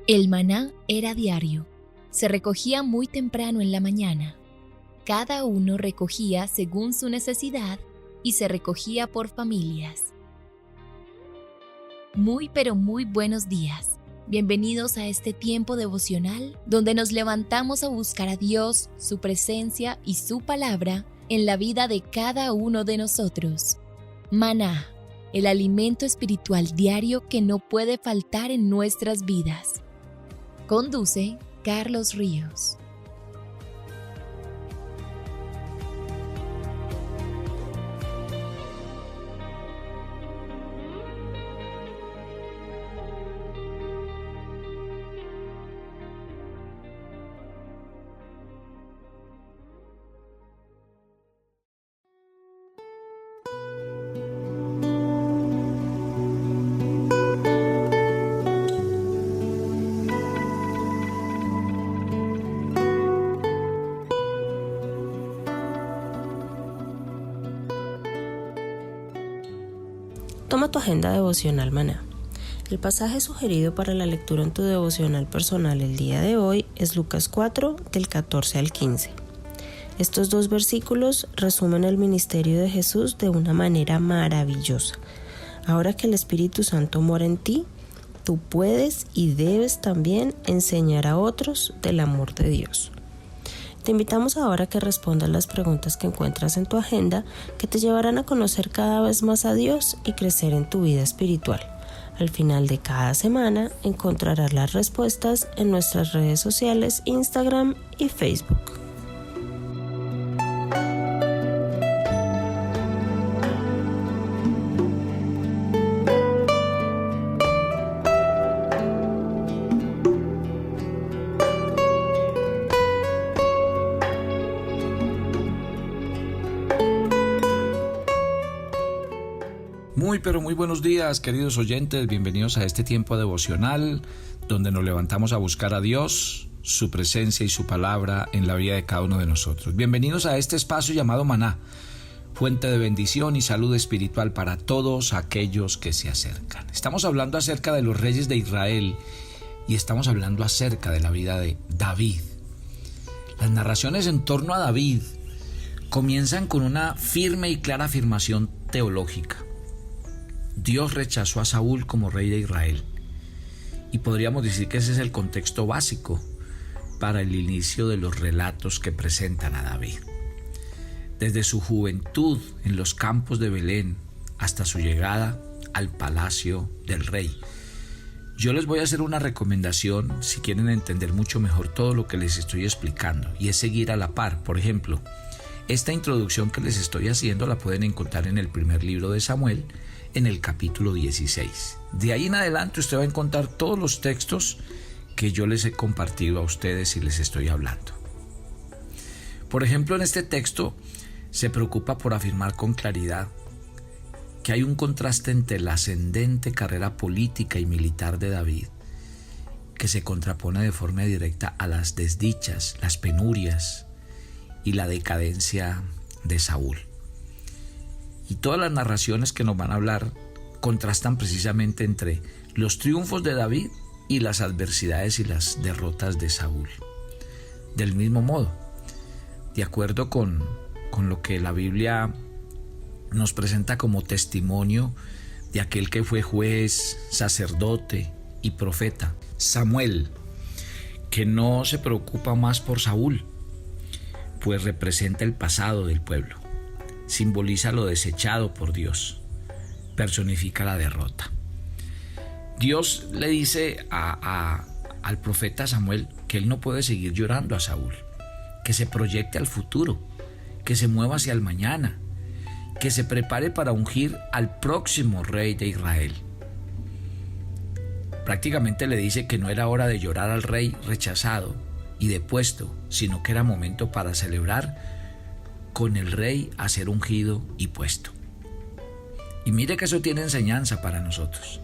El maná era diario. Se recogía muy temprano en la mañana. Cada uno recogía según su necesidad y se recogía por familias. Muy pero muy buenos días. Bienvenidos a este tiempo devocional donde nos levantamos a buscar a Dios, su presencia y su palabra en la vida de cada uno de nosotros. Maná, el alimento espiritual diario que no puede faltar en nuestras vidas. Conduce Carlos Ríos. Toma tu agenda devocional Maná. El pasaje sugerido para la lectura en tu devocional personal el día de hoy es Lucas 4, del 14 al 15. Estos dos versículos resumen el ministerio de Jesús de una manera maravillosa. Ahora que el Espíritu Santo mora en ti, tú puedes y debes también enseñar a otros del amor de Dios. Te invitamos ahora a que respondas las preguntas que encuentras en tu agenda que te llevarán a conocer cada vez más a Dios y crecer en tu vida espiritual. Al final de cada semana encontrarás las respuestas en nuestras redes sociales, Instagram y Facebook. Muy pero muy buenos días, queridos oyentes, bienvenidos a este tiempo devocional donde nos levantamos a buscar a Dios, su presencia y su palabra en la vida de cada uno de nosotros. Bienvenidos a este espacio llamado Maná, fuente de bendición y salud espiritual para todos aquellos que se acercan. Estamos hablando acerca de los reyes de Israel y estamos hablando acerca de la vida de David. Las narraciones en torno a David comienzan con una firme y clara afirmación teológica. Dios rechazó a Saúl como rey de Israel. Y podríamos decir que ese es el contexto básico para el inicio de los relatos que presentan a David. Desde su juventud en los campos de Belén hasta su llegada al palacio del rey. Yo les voy a hacer una recomendación si quieren entender mucho mejor todo lo que les estoy explicando, y es seguir a la par. Por ejemplo, esta introducción que les estoy haciendo la pueden encontrar en el primer libro de Samuel, en el capítulo 16. De ahí en adelante usted va a encontrar todos los textos que yo les he compartido a ustedes y les estoy hablando. Por ejemplo, en este texto se preocupa por afirmar con claridad que hay un contraste entre la ascendente carrera política y militar de David, que se contrapone de forma directa a las desdichas, las penurias y la decadencia de Saúl. Y todas las narraciones que nos van a hablar contrastan precisamente entre los triunfos de David y las adversidades y las derrotas de Saúl. Del mismo modo, de acuerdo con lo que la Biblia nos presenta como testimonio de aquel que fue juez, sacerdote y profeta, Samuel, que no se preocupa más por Saúl, pues representa el pasado del pueblo. Simboliza lo desechado por Dios, personifica la derrota. Dios le dice al profeta Samuel que él no puede seguir llorando a Saúl, que se proyecte al futuro, que se mueva hacia el mañana, que se prepare para ungir al próximo rey de Israel. Prácticamente le dice que no era hora de llorar al rey rechazado y depuesto, sino que era momento para celebrar con el rey a ser ungido y puesto. Y mire que eso tiene enseñanza para nosotros.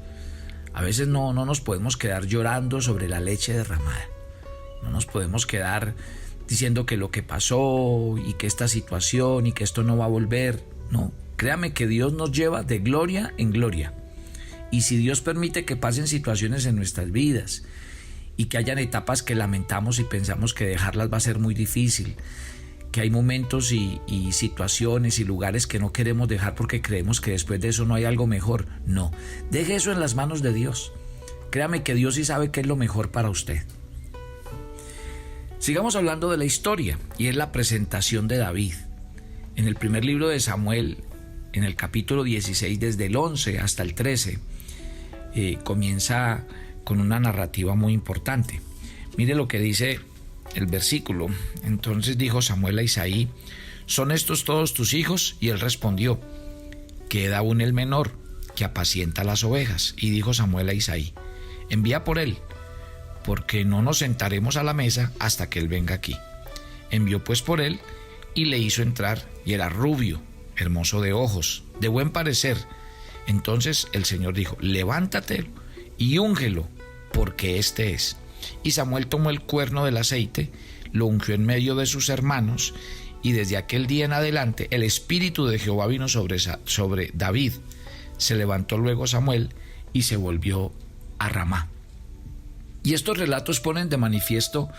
A veces no nos podemos quedar llorando sobre la leche derramada. No nos podemos quedar diciendo que lo que pasó y que esta situación y que esto no va a volver. No, créame que Dios nos lleva de gloria en gloria. Y si Dios permite que pasen situaciones en nuestras vidas y que hayan etapas que lamentamos y pensamos que dejarlas va a ser muy difícil, que hay momentos y situaciones y lugares que no queremos dejar porque creemos que después de eso no hay algo mejor. No, deje eso en las manos de Dios. Créame que Dios sí sabe qué es lo mejor para usted. Sigamos hablando de la historia, y es la presentación de David. En el primer libro de Samuel, en el capítulo 16, desde el 11 hasta el 13, comienza con una narrativa muy importante. Mire lo que dice el versículo. Entonces dijo Samuel a Isaí: ¿son estos todos tus hijos? Y él respondió: queda aún el menor, que apacienta las ovejas. Y dijo Samuel a Isaí: envía por él, porque no nos sentaremos a la mesa hasta que él venga aquí. Envió pues por él, y le hizo entrar, y era rubio, hermoso de ojos, de buen parecer. Entonces el Señor dijo: levántate y úngelo, porque este es. Y Samuel tomó el cuerno del aceite, lo ungió en medio de sus hermanos, y desde aquel día en adelante el Espíritu de Jehová vino sobre David. Se levantó luego Samuel y se volvió a Ramá. Y estos relatos ponen de manifiesto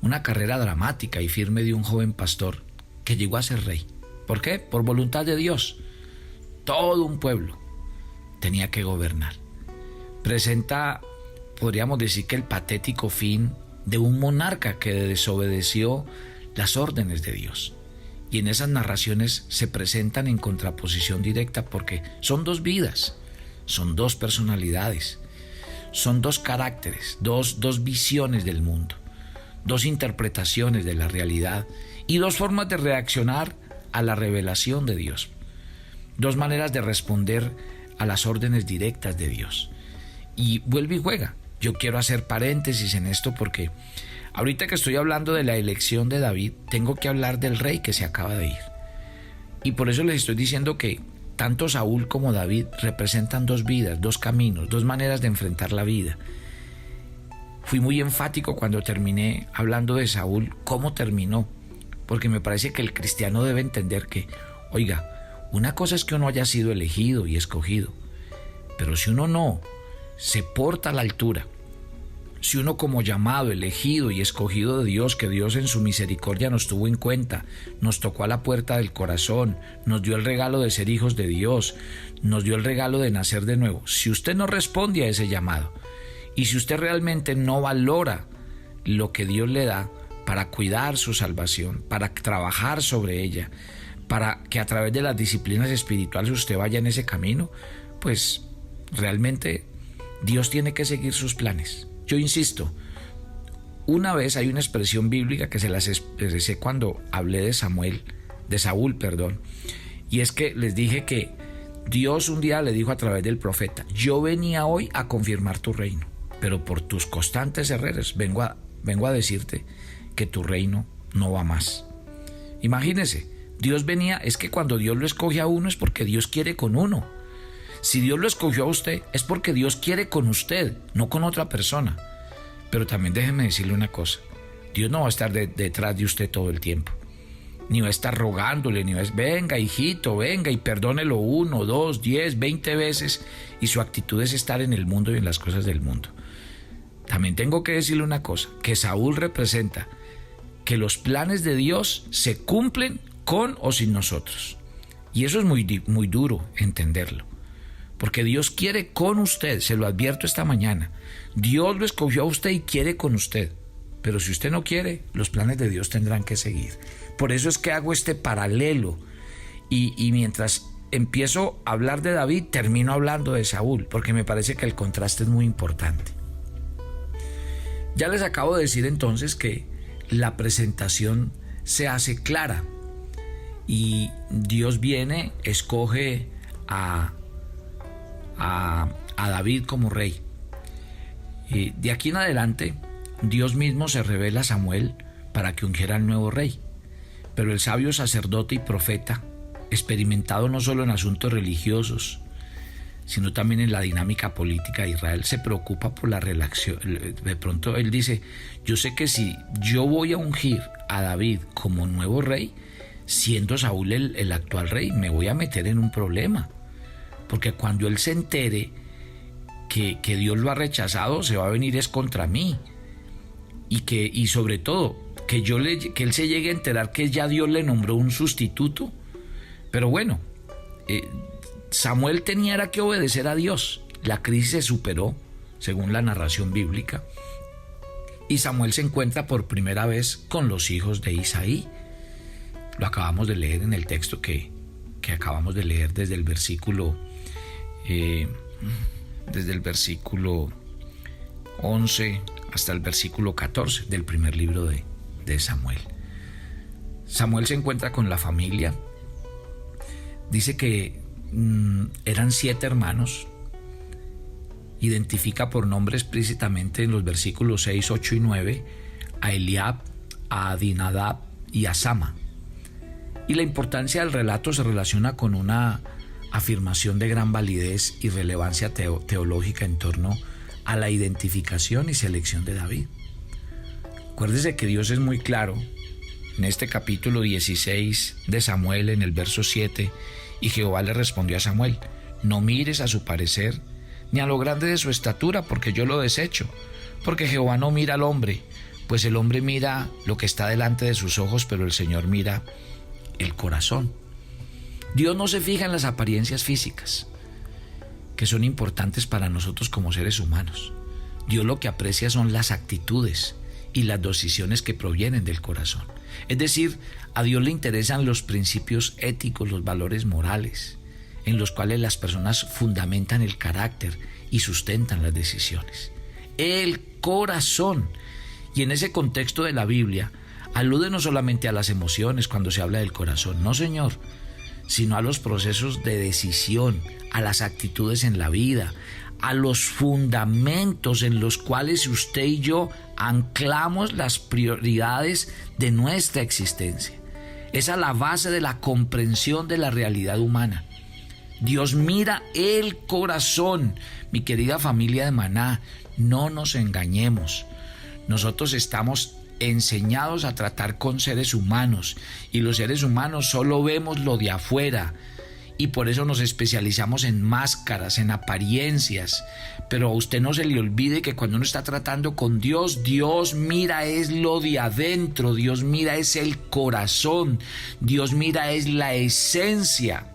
una carrera dramática y firme de un joven pastor que llegó a ser rey. ¿Por qué? Por voluntad de Dios. Todo un pueblo tenía que gobernar. Presenta, podríamos decir, que el patético fin de un monarca que desobedeció las órdenes de Dios. Y en esas narraciones se presentan en contraposición directa, porque son dos vidas, son dos personalidades, son dos caracteres, dos visiones del mundo, dos interpretaciones de la realidad y dos formas de reaccionar a la revelación de Dios, dos maneras de responder a las órdenes directas de Dios. Y vuelve y juega. Yo quiero hacer paréntesis en esto porque ahorita que estoy hablando de la elección de David, tengo que hablar del rey que se acaba de ir. Y por eso les estoy diciendo que tanto Saúl como David representan dos vidas, dos caminos, dos maneras de enfrentar la vida. Fui muy enfático cuando terminé hablando de Saúl, cómo terminó, porque me parece que el cristiano debe entender que, oiga, una cosa es que uno haya sido elegido y escogido, pero si uno no se porta a la altura, si uno como llamado, elegido y escogido de Dios, que Dios en su misericordia nos tuvo en cuenta, nos tocó a la puerta del corazón, nos dio el regalo de ser hijos de Dios, nos dio el regalo de nacer de nuevo, si usted no responde a ese llamado y si usted realmente no valora lo que Dios le da para cuidar su salvación, para trabajar sobre ella, para que a través de las disciplinas espirituales usted vaya en ese camino, pues realmente Dios tiene que seguir sus planes. Yo insisto, una vez hay una expresión bíblica que se las expresé cuando hablé de Saúl, y es que les dije que Dios un día le dijo a través del profeta: yo venía hoy a confirmar tu reino, pero por tus constantes errores vengo a decirte que tu reino no va más. Imagínese, Dios venía, es que cuando Dios lo escoge a uno es porque Dios quiere con uno. Si Dios lo escogió a usted es porque Dios quiere con usted, no con otra persona. Pero también déjeme decirle una cosa: Dios no va a estar detrás de usted todo el tiempo, ni va a estar rogándole, ni va a decir: venga hijito, venga y perdónelo 1, 2, 10, 20 veces, y su actitud es estar en el mundo y en las cosas del mundo. También tengo que decirle una cosa, que Saúl representa que los planes de Dios se cumplen con o sin nosotros, y eso es muy duro entenderlo. Porque Dios quiere con usted, se lo advierto esta mañana. Dios lo escogió a usted y quiere con usted. Pero si usted no quiere, los planes de Dios tendrán que seguir. Por eso es que hago este paralelo. Y mientras empiezo a hablar de David, termino hablando de Saúl, porque me parece que el contraste es muy importante. Ya les acabo de decir entonces que la presentación se hace clara. Y Dios viene, escoge a David como rey. De aquí en adelante Dios mismo se revela a Samuel para que ungiera al nuevo rey, pero el sabio sacerdote y profeta, experimentado no solo en asuntos religiosos sino también en la dinámica política de Israel, se preocupa por la relación. De pronto él dice: yo sé que si yo voy a ungir a David como nuevo rey, siendo Saúl el actual rey, me voy a meter en un problema. Porque cuando él se entere que Dios lo ha rechazado, se va a venir es contra mí. y sobre todo que él se llegue a enterar que ya Dios le nombró un sustituto. Pero bueno, Samuel tenía que obedecer a Dios. La crisis se superó, según la narración bíblica, y Samuel se encuentra por primera vez con los hijos de Isaí. Lo acabamos de leer en el texto que acabamos de leer desde el versículo 11 hasta el versículo 14 del primer libro de Samuel. Samuel se encuentra con la familia. Dice que eran 7 hermanos. Identifica por nombre explícitamente en los versículos 6, 8 y 9 a Eliab, a Abinadab y a Sama. Y la importancia del relato se relaciona con una afirmación de gran validez y relevancia teológica en torno a la identificación y selección de David. Acuérdese que Dios es muy claro en este capítulo 16 de Samuel, en el verso 7, y Jehová le respondió a Samuel: no mires a su parecer ni a lo grande de su estatura, porque yo lo desecho. Porque Jehová no mira al hombre, pues el hombre mira lo que está delante de sus ojos, pero el Señor mira el corazón. Dios no se fija en las apariencias físicas, que son importantes para nosotros como seres humanos. Dios lo que aprecia son las actitudes y las decisiones que provienen del corazón. Es decir, a Dios le interesan los principios éticos, los valores morales, en los cuales las personas fundamentan el carácter y sustentan las decisiones. El corazón. Y en ese contexto de la Biblia, alude no solamente a las emociones cuando se habla del corazón, no señor, sino a los procesos de decisión, a las actitudes en la vida, a los fundamentos en los cuales usted y yo anclamos las prioridades de nuestra existencia. Esa es la base de la comprensión de la realidad humana. Dios mira el corazón. Mi querida familia de Maná, no nos engañemos. Nosotros estamos enseñados a tratar con seres humanos, y los seres humanos solo vemos lo de afuera, y por eso nos especializamos en máscaras, en apariencias. Pero a usted no se le olvide que cuando uno está tratando con Dios, Dios mira es lo de adentro, Dios mira es el corazón, Dios mira es la esencia.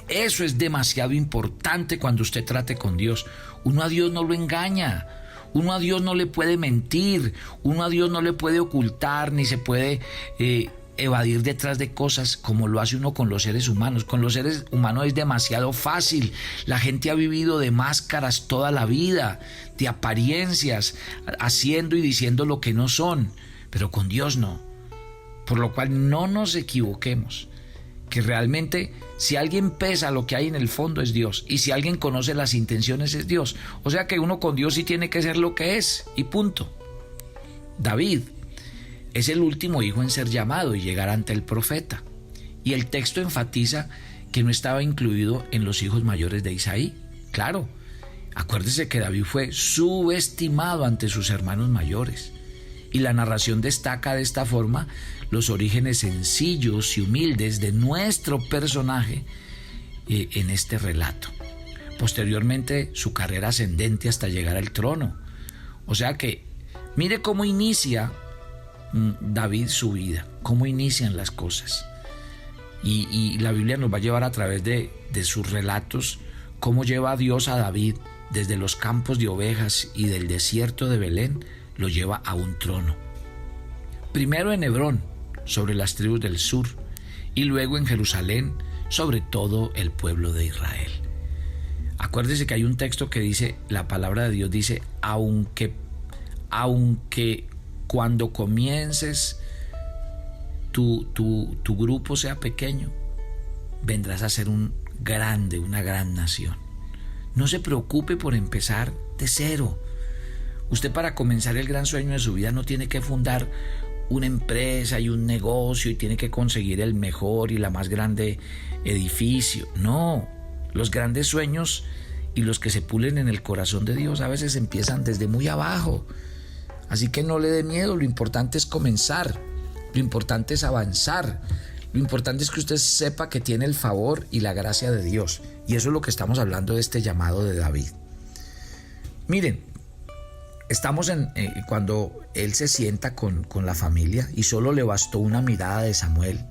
Eso es demasiado importante cuando usted trate con Dios. Uno a Dios no lo engaña, uno a Dios no le puede mentir, uno a Dios no le puede ocultar, ni se puede evadir detrás de cosas como lo hace uno con los seres humanos. Con los seres humanos es demasiado fácil. La gente ha vivido de máscaras toda la vida, de apariencias, haciendo y diciendo lo que no son, pero con Dios no. Por lo cual no nos equivoquemos, que realmente si alguien pesa lo que hay en el fondo es Dios, y si alguien conoce las intenciones es Dios. O sea que uno con Dios sí tiene que ser lo que es, y punto. David es el último hijo en ser llamado y llegar ante el profeta, y el texto enfatiza que no estaba incluido en los hijos mayores de Isaí. Claro, acuérdese que David fue subestimado ante sus hermanos mayores, y la narración destaca de esta forma los orígenes sencillos y humildes de nuestro personaje en este relato. Posteriormente, su carrera ascendente hasta llegar al trono. O sea que mire cómo inicia David su vida, cómo inician las cosas. Y la Biblia nos va a llevar a través de sus relatos cómo lleva a Dios a David desde los campos de ovejas y del desierto de Belén, lo lleva a un trono. Primero en Hebrón, sobre las tribus del sur, y luego en Jerusalén, sobre todo el pueblo de Israel. Acuérdese que hay un texto que dice, la palabra de Dios dice, aunque cuando comiences tu grupo sea pequeño, vendrás a ser una gran nación. No se preocupe por empezar de cero. Usted, para comenzar el gran sueño de su vida, no tiene que fundar una empresa y un negocio y tiene que conseguir el mejor y la más grande edificio. No, los grandes sueños y los que se pulen en el corazón de Dios a veces empiezan desde muy abajo. Así que no le dé miedo, lo importante es comenzar, lo importante es avanzar, lo importante es que usted sepa que tiene el favor y la gracia de Dios. Y eso es lo que estamos hablando de este llamado de David. Miren, Estamos cuando él se sienta con la familia y solo le bastó una mirada de Samuel,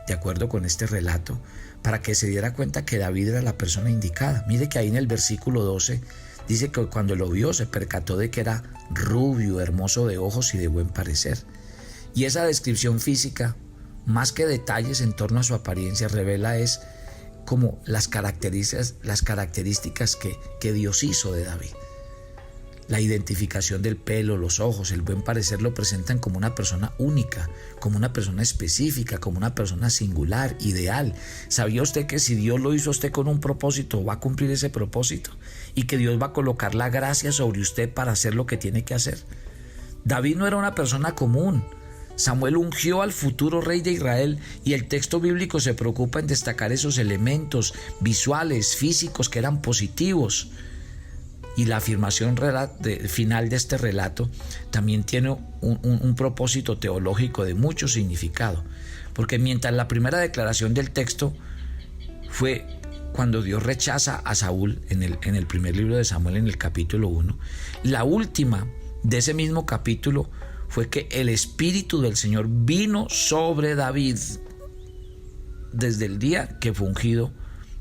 de acuerdo con este relato, para que se diera cuenta que David era la persona indicada. Mire que ahí en el versículo 12 dice que cuando lo vio se percató de que era rubio, hermoso de ojos y de buen parecer. Y esa descripción física, más que detalles en torno a su apariencia, revela es como las características que Dios hizo de David. La identificación del pelo, los ojos, el buen parecer lo presentan como una persona única, como una persona específica, como una persona singular, ideal. ¿Sabía usted que si Dios lo hizo a usted con un propósito, va a cumplir ese propósito? Y que Dios va a colocar la gracia sobre usted para hacer lo que tiene que hacer. David no era una persona común. Samuel ungió al futuro rey de Israel y el texto bíblico se preocupa en destacar esos elementos visuales, físicos que eran positivos. Y la afirmación final de este relato también tiene un propósito teológico de mucho significado, porque mientras la primera declaración del texto fue cuando Dios rechaza a Saúl en el primer libro de Samuel, en el capítulo 1, la última de ese mismo capítulo fue que el Espíritu del Señor vino sobre David desde el día que fue ungido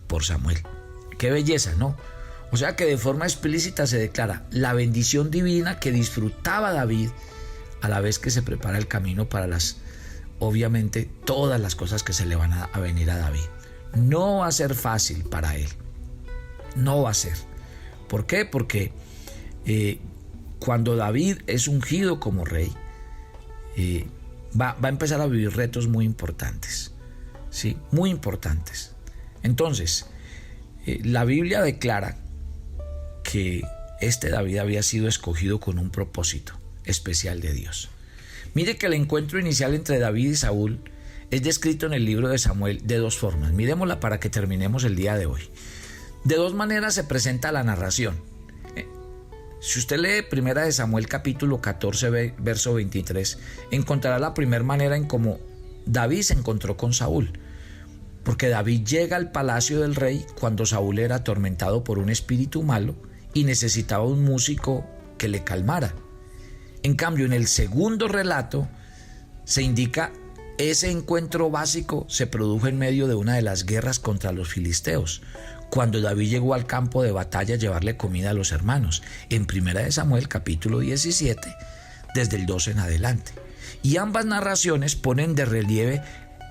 por Samuel. ¡Qué belleza!, ¿no? O sea que de forma explícita se declara la bendición divina que disfrutaba David a la vez que se prepara el camino para obviamente, todas las cosas que se le van a venir a David. No va a ser fácil para él. No va a ser. ¿Por qué? Porque cuando David es ungido como rey, va a empezar a vivir retos muy importantes. ¿Sí? Muy importantes. Entonces, la Biblia declara que David había sido escogido con un propósito especial de Dios. Mire que el encuentro inicial entre David y Saúl es descrito en el libro de Samuel de dos formas. Miremosla para que terminemos el día de hoy. De dos maneras se presenta la narración. Si usted lee 1 de Samuel capítulo 14, verso 23, encontrará la primera manera en cómo David se encontró con Saúl. Porque David llega al palacio del rey cuando Saúl era atormentado por un espíritu malo y necesitaba un músico que le calmara. En cambio, en el segundo relato se indica ese encuentro básico se produjo en medio de una de las guerras contra los filisteos, cuando David llegó al campo de batalla a llevarle comida a los hermanos, en 1 de Samuel capítulo 17, desde el 12 en adelante. Y ambas narraciones ponen de relieve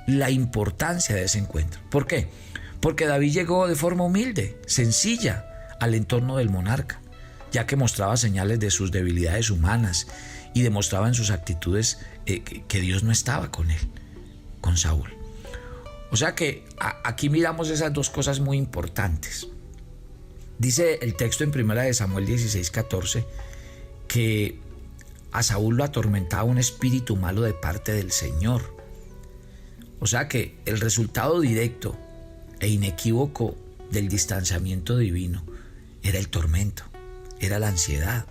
la importancia de ese encuentro. ¿Por qué? Porque David llegó de forma humilde, sencilla, al entorno del monarca, ya que mostraba señales de sus debilidades humanas y demostraba en sus actitudes que Dios no estaba con él, con Saúl. O sea que aquí miramos esas dos cosas muy importantes. Dice el texto en 1 de Samuel 16:14 que a Saúl lo atormentaba un espíritu malo de parte del Señor. O sea que el resultado directo e inequívoco del distanciamiento divino era el tormento, era la ansiedad,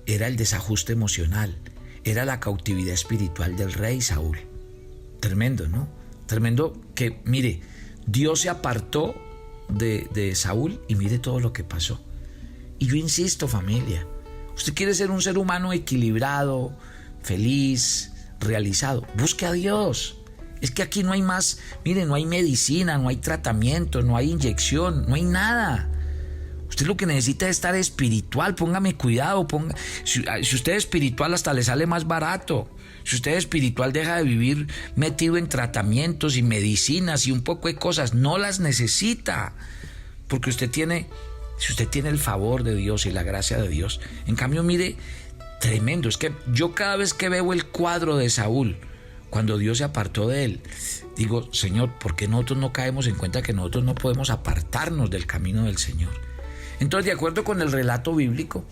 era el desajuste emocional, era la cautividad espiritual del rey Saúl. Tremendo, ¿no? Tremendo que, mire, Dios se apartó de Saúl y mire todo lo que pasó. Y yo insisto, familia, usted quiere ser un ser humano equilibrado, feliz, realizado, busque a Dios. Es que aquí no hay más, mire, no hay medicina, no hay tratamiento, no hay inyección, no hay nada. Usted lo que necesita es estar espiritual, póngame cuidado, si usted es espiritual hasta le sale más barato. Si usted es espiritual deja de vivir metido en tratamientos y medicinas y un poco de cosas, no las necesita, porque si usted tiene el favor de Dios y la gracia de Dios. En cambio, mire, tremendo, es que yo cada vez que veo el cuadro de Saúl, cuando Dios se apartó de él, digo, Señor, ¿por qué nosotros no caemos en cuenta que nosotros no podemos apartarnos del camino del Señor? Entonces, de acuerdo con el relato bíblico,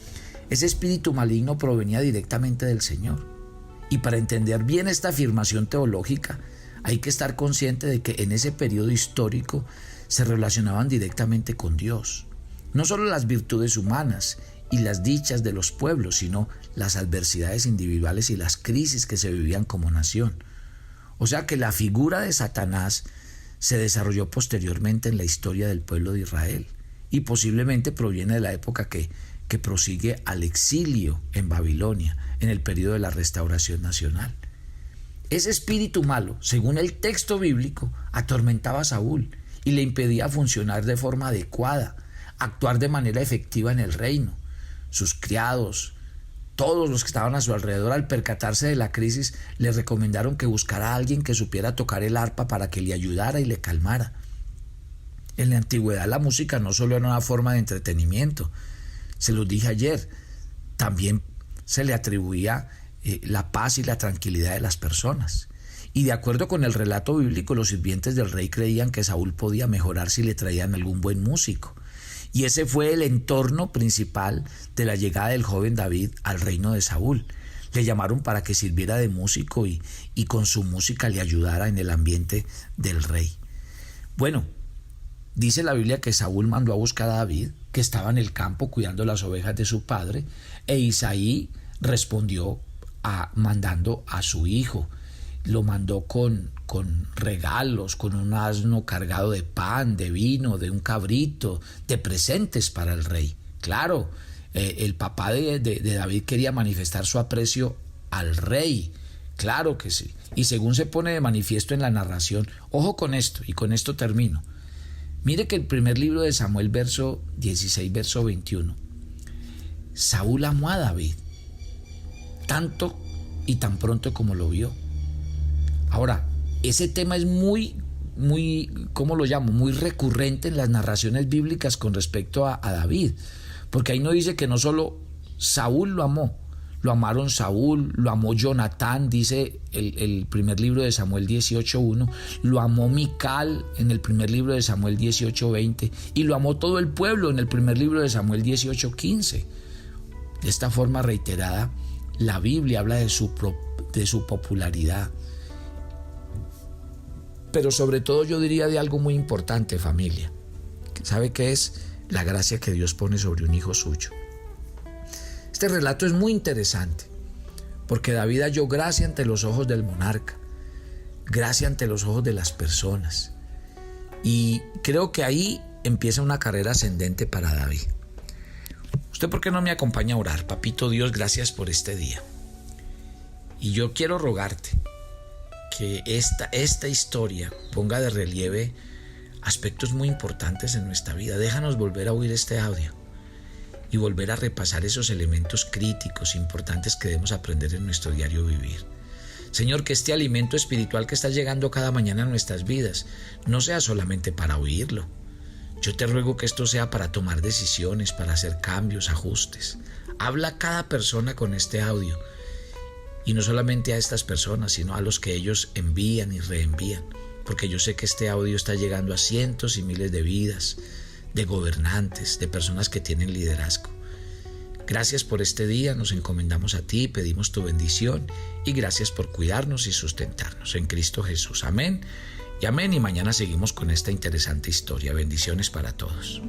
ese espíritu maligno provenía directamente del Señor. Y para entender bien esta afirmación teológica, hay que estar consciente de que en ese periodo histórico se relacionaban directamente con Dios. No solo las virtudes humanas y las dichas de los pueblos, sino las adversidades individuales y las crisis que se vivían como nación. O sea que la figura de Satanás se desarrolló posteriormente en la historia del pueblo de Israel y posiblemente proviene de la época que que prosigue al exilio en Babilonia en el periodo de la restauración nacional. Ese espíritu malo, según el texto bíblico, atormentaba a Saúl y le impedía funcionar de forma adecuada, actuar de manera efectiva en el reino. Sus criados, todos los que estaban a su alrededor, al percatarse de la crisis, le recomendaron que buscara a alguien que supiera tocar el arpa para que le ayudara y le calmara. En la antigüedad la música no solo era una forma de entretenimiento, se los dije ayer, también se le atribuía la paz y la tranquilidad de las personas. Y de acuerdo con el relato bíblico, los sirvientes del rey creían que Saúl podía mejorar si le traían algún buen músico. Y ese fue el entorno principal de la llegada del joven David al reino de Saúl. Le llamaron para que sirviera de músico y con su música le ayudara en el ambiente del rey. Bueno, dice la Biblia que Saúl mandó a buscar a David, que estaba en el campo cuidando las ovejas de su padre, e Isaí respondió mandando a su hijo. Lo mandó con regalos, con un asno cargado de pan, de vino, de un cabrito, de presentes para el rey. Claro, el papá de David quería manifestar su aprecio al rey. Claro que sí. Y según se pone de manifiesto en la narración, ojo con esto, y con esto termino. Mire que el primer libro de Samuel, verso 16, verso 21. Saúl amó a David, tanto y tan pronto como lo vio. Ahora, ese tema es muy, ¿cómo lo llamo? Muy recurrente en las narraciones bíblicas con respecto a David, porque ahí no dice que no solo Saúl lo amó, lo amaron Saúl, lo amó Jonatán, dice el primer libro de Samuel 18:1, lo amó Mical en el primer libro de Samuel 18:20, y lo amó todo el pueblo en el primer libro de Samuel 18:15. De esta forma reiterada, la Biblia habla de su popularidad. Pero sobre todo yo diría de algo muy importante, familia. ¿Sabe qué es? La gracia que Dios pone sobre un hijo suyo. Este relato es muy interesante, porque David halló gracia ante los ojos del monarca, gracia ante los ojos de las personas. Y creo que ahí empieza una carrera ascendente para David. ¿Usted por qué no me acompaña a orar? Papito Dios, gracias por este día. Y yo quiero rogarte que esta historia ponga de relieve aspectos muy importantes en nuestra vida. Déjanos volver a oír este audio y volver a repasar esos elementos críticos importantes que debemos aprender en nuestro diario vivir. Señor, que este alimento espiritual que está llegando cada mañana a nuestras vidas no sea solamente para oírlo. Yo te ruego que esto sea para tomar decisiones, para hacer cambios, ajustes. Habla a cada persona con este audio. Y no solamente a estas personas, sino a los que ellos envían y reenvían. Porque yo sé que este audio está llegando a cientos y miles de vidas, de gobernantes, de personas que tienen liderazgo. Gracias por este día, nos encomendamos a ti, pedimos tu bendición y gracias por cuidarnos y sustentarnos. En Cristo Jesús. Amén y amén. Y mañana seguimos con esta interesante historia. Bendiciones para todos.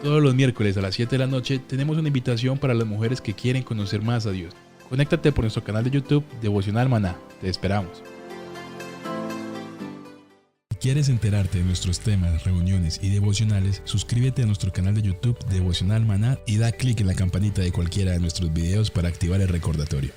Todos los miércoles a las 7 de la noche tenemos una invitación para las mujeres que quieren conocer más a Dios. Conéctate por nuestro canal de YouTube Devocional Maná. Te esperamos. Si quieres enterarte de nuestros temas, reuniones y devocionales, suscríbete a nuestro canal de YouTube Devocional Maná y da clic en la campanita de cualquiera de nuestros videos para activar el recordatorio.